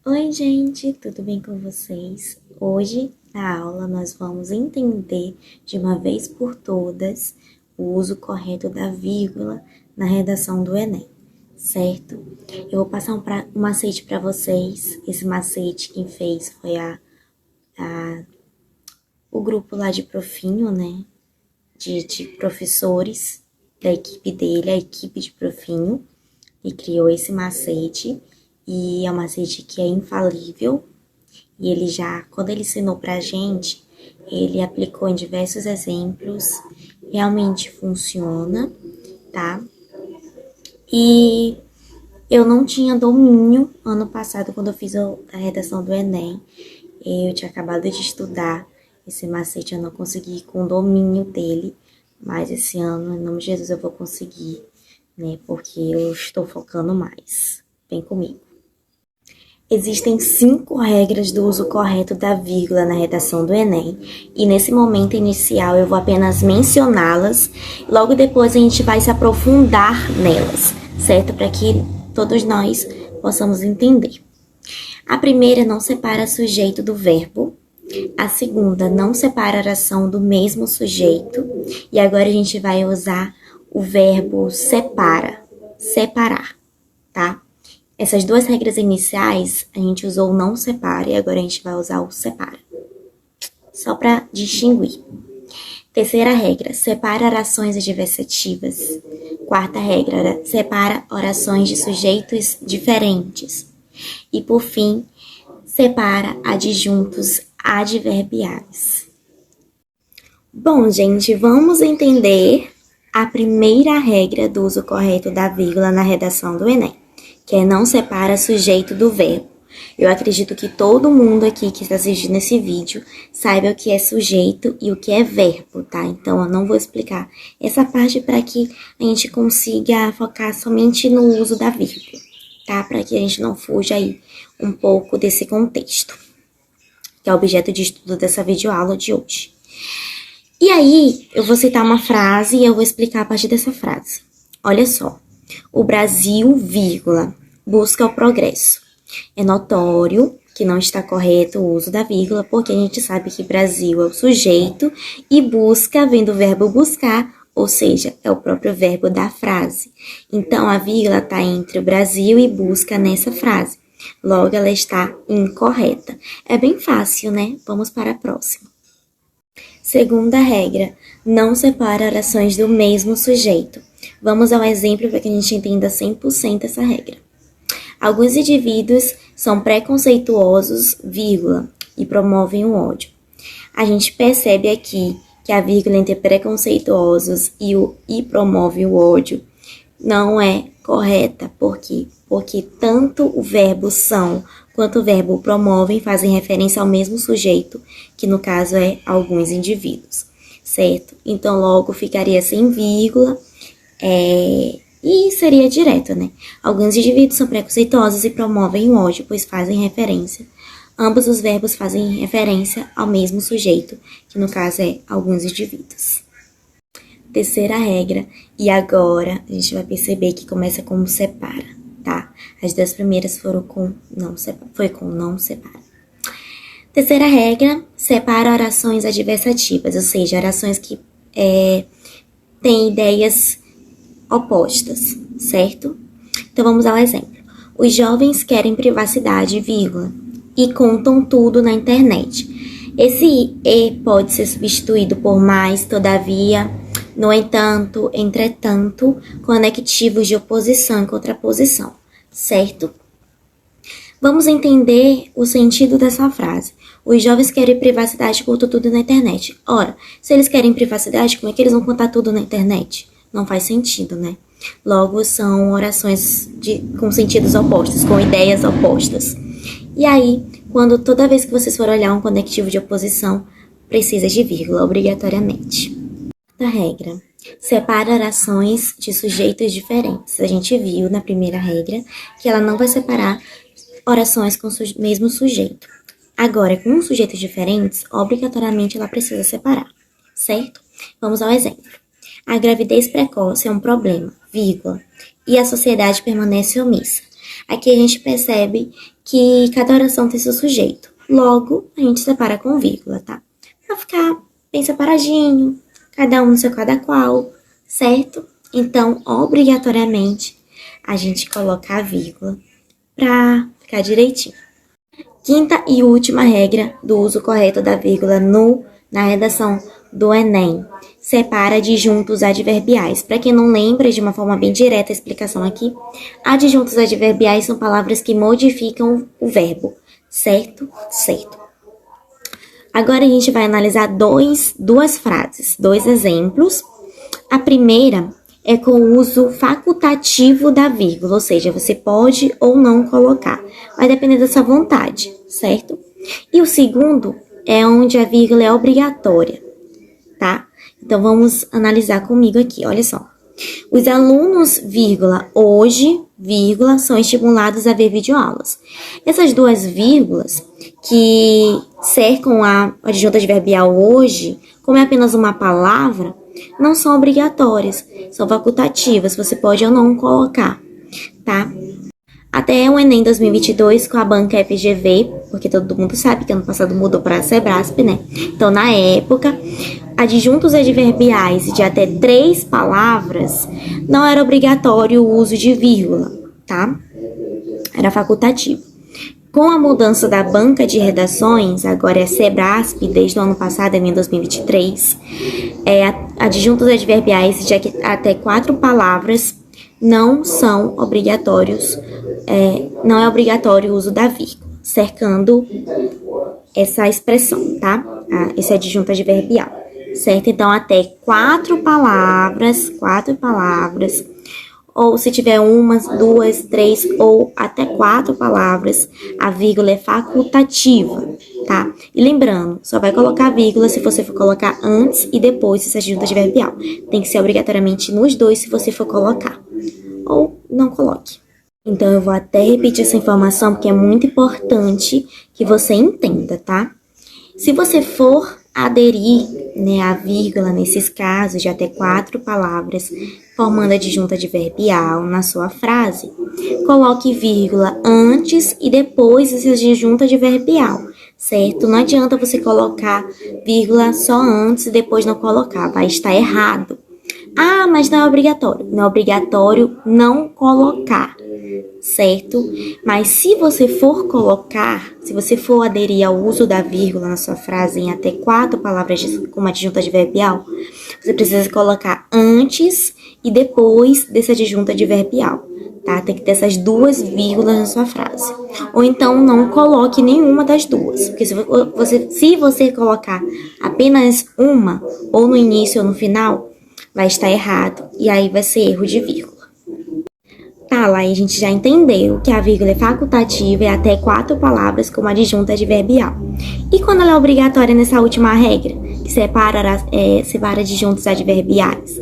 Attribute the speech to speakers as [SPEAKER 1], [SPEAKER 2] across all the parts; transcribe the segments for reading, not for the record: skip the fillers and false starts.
[SPEAKER 1] Oi, gente, tudo bem com vocês? Hoje, na aula, nós vamos entender de uma vez por todas o uso correto da vírgula na redação do Enem, certo? Eu vou passar um macete para vocês. Esse macete quem fez foi o grupo lá de Profinho, né? De professores da equipe dele, a equipe de Profinho, e criou esse macete. E é um macete que é infalível. E ele já, quando ele ensinou pra gente, ele aplicou em diversos exemplos. Realmente funciona, tá? E eu não tinha domínio ano passado, quando eu fiz a redação do Enem. Eu tinha acabado de estudar esse macete, eu não consegui ir com o domínio dele. Mas esse ano, em nome de Jesus, eu vou conseguir, né? Porque eu estou focando mais. Vem comigo. Existem 5 regras do uso correto da vírgula na redação do Enem, e nesse momento inicial eu vou apenas mencioná-las, logo depois a gente vai se aprofundar nelas, certo? Para que todos nós possamos entender. A primeira não separa sujeito do verbo, a segunda não separa a oração do mesmo sujeito, e agora a gente vai usar o verbo separa, separar, tá? Essas duas regras iniciais, a gente usou o não separa e agora a gente vai usar o separa. Só para distinguir. Terceira regra, separa orações adversativas. Quarta regra, separa orações de sujeitos diferentes. E por fim, separa adjuntos adverbiais. Bom, gente, vamos entender a primeira regra do uso correto da vírgula na redação do Enem, que é não separa sujeito do verbo. Eu acredito que todo mundo aqui que está assistindo esse vídeo saiba o que é sujeito e o que é verbo, tá? Então, eu não vou explicar essa parte para que a gente consiga focar somente no uso da vírgula, tá? Para que a gente não fuja aí um pouco desse contexto, que é o objeto de estudo dessa videoaula de hoje. E aí, eu vou citar uma frase e eu vou explicar a partir dessa frase. Olha só. O Brasil, vírgula, busca o progresso. É notório que não está correto o uso da vírgula, porque a gente sabe que Brasil é o sujeito e busca vem do verbo buscar, ou seja, é o próprio verbo da frase. Então, a vírgula está entre o Brasil e busca nessa frase. Logo, ela está incorreta. É bem fácil, né? Vamos para a próxima. Segunda regra, não separa orações do mesmo sujeito. Vamos ao exemplo para que a gente entenda 100% essa regra. Alguns indivíduos são preconceituosos, vírgula, e promovem o ódio. A gente percebe aqui que a vírgula entre preconceituosos e o e promove o ódio não é correta. Por quê? Porque tanto o verbo são quanto o verbo promovem fazem referência ao mesmo sujeito, que no caso é alguns indivíduos, certo? Então, logo ficaria sem vírgula, e seria direto, né? Alguns indivíduos são preconceituosos e promovem o ódio, pois fazem referência. Ambos os verbos fazem referência ao mesmo sujeito, que no caso é alguns indivíduos. Terceira regra, e agora a gente vai perceber que começa com separa, tá? As duas primeiras foram com não separa, foi com não separa. Terceira regra, separa orações adversativas, ou seja, orações que têm ideias opostas, certo? Então vamos ao exemplo. Os jovens querem privacidade, vírgula, e contam tudo na internet. Esse e pode ser substituído por mais, todavia, no entanto, entretanto, conectivos de oposição e contraposição, certo? Vamos entender o sentido dessa frase. Os jovens querem privacidade e contam tudo na internet. Ora, se eles querem privacidade, como é que eles vão contar tudo na internet? Não faz sentido, né? Logo, são orações com sentidos opostos, com ideias opostas. E aí, toda vez que vocês forem olhar um conectivo de oposição, precisa de vírgula, obrigatoriamente. Quarta regra, separa orações de sujeitos diferentes. A gente viu na primeira regra que ela não vai separar orações com o mesmo sujeito. Agora, com sujeitos diferentes, obrigatoriamente ela precisa separar, certo? Vamos ao exemplo. A gravidez precoce é um problema, vírgula, e a sociedade permanece omissa. Aqui a gente percebe que cada oração tem seu sujeito. Logo, a gente separa com vírgula, tá? Pra ficar bem separadinho, cada um no seu cada qual, certo? Então, obrigatoriamente, a gente coloca a vírgula pra ficar direitinho. Quinta e última regra do uso correto da vírgula na redação do Enem. Separa adjuntos adverbiais. Para quem não lembra, de uma forma bem direta a explicação aqui, adjuntos adverbiais são palavras que modificam o verbo. Certo? Certo. Agora a gente vai analisar duas frases, dois exemplos. A primeira é com o uso facultativo da vírgula, ou seja, você pode ou não colocar. Vai depender da sua vontade, certo? E o segundo é onde a vírgula é obrigatória, tá? Então, vamos analisar comigo aqui, olha só. Os alunos, hoje, são estimulados a ver videoaulas. Essas duas vírgulas que cercam a adjunta adverbial hoje, como é apenas uma palavra, não são obrigatórias, são facultativas, você pode ou não colocar, tá? Até o Enem 2022, com a banca FGV, porque todo mundo sabe que ano passado mudou para a Sebrasp, né? Então, na época, adjuntos adverbiais de até 3 palavras, não era obrigatório o uso de vírgula, tá? Era facultativo. Com a mudança da banca de redações, agora é Sebrasp, desde o ano passado, em 2023, adjuntos adverbiais de até 4 palavras não são obrigatórios, não é obrigatório o uso da vírgula, cercando essa expressão, tá? Esse adjunto adverbial, certo? Então, até 4 palavras, ou se tiver 1, 2, 3 ou até 4 palavras, a vírgula é facultativa, tá? E lembrando, só vai colocar vírgula se você for colocar antes e depois desse adjunto adverbial. Tem que ser obrigatoriamente nos dois se você for colocar. Ou não coloque. Então, eu vou até repetir essa informação, porque é muito importante que você entenda, tá? Se você for aderir, né, a vírgula nesses casos de até 4 palavras, formando adjunta adverbial na sua frase, coloque vírgula antes e depois desse adjunto adverbial, certo? Não adianta você colocar vírgula só antes e depois não colocar, vai estar errado. Ah, mas não é obrigatório. Não é obrigatório não colocar, certo? Mas se você for colocar, se você for aderir ao uso da vírgula na sua frase em até 4 palavras com uma adjunta adverbial, você precisa colocar antes e depois desse adjunto adverbial, tá? Tem que ter essas 2 vírgulas na sua frase. Ou então não coloque nenhuma das duas, porque se você colocar apenas uma, ou no início ou no final, vai estar errado, e aí vai ser erro de vírgula. Tá, lá a gente já entendeu que a vírgula é facultativa e até 4 palavras como adjunta adverbial. E quando ela é obrigatória nessa última regra, que separa adjuntos adverbiais?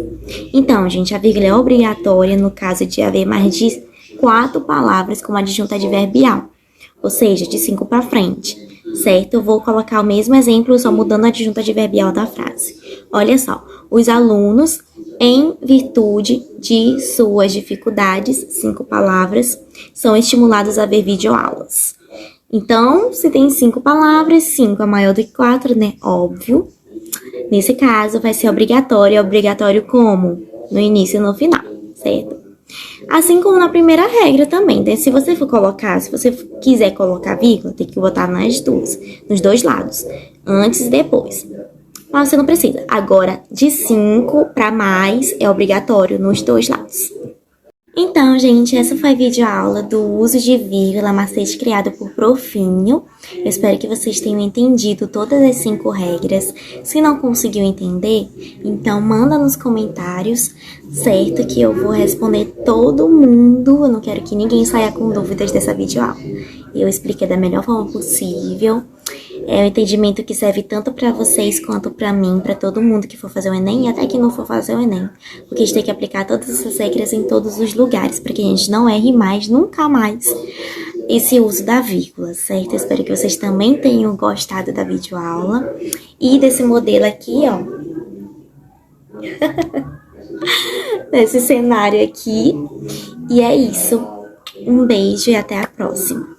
[SPEAKER 1] Então, gente, a vírgula é obrigatória no caso de haver mais de 4 palavras como adjunta adverbial, ou seja, de 5 para frente, certo? Eu vou colocar o mesmo exemplo, só mudando a adjunta adverbial da frase. Olha só, os alunos, em virtude de suas dificuldades, 5 palavras, são estimulados a ver videoaulas. Então, se tem 5 palavras, 5 é maior do que 4, né? Óbvio. Nesse caso, vai ser obrigatório. É obrigatório como? No início e no final, certo? Assim como na primeira regra também, né? Se você quiser colocar vírgula, tem que botar nos dois lados, antes e depois. Mas você não precisa. Agora, de 5 para mais é obrigatório nos 2 lados. Então, gente, essa foi a videoaula do uso de vírgula, macete criado por Profinho. Eu espero que vocês tenham entendido todas as 5 regras. Se não conseguiu entender, então manda nos comentários, certo? Que eu vou responder todo mundo. Eu não quero que ninguém saia com dúvidas dessa videoaula. Eu expliquei da melhor forma possível. É um entendimento que serve tanto para vocês quanto para mim, para todo mundo que for fazer o Enem e até que não for fazer o Enem. Porque a gente tem que aplicar todas essas regras em todos os lugares, para que a gente não erre mais, nunca mais, esse uso da vírgula, certo? Eu espero que vocês também tenham gostado da videoaula e desse modelo aqui, ó. Desse cenário aqui. E é isso. Um beijo e até a próxima!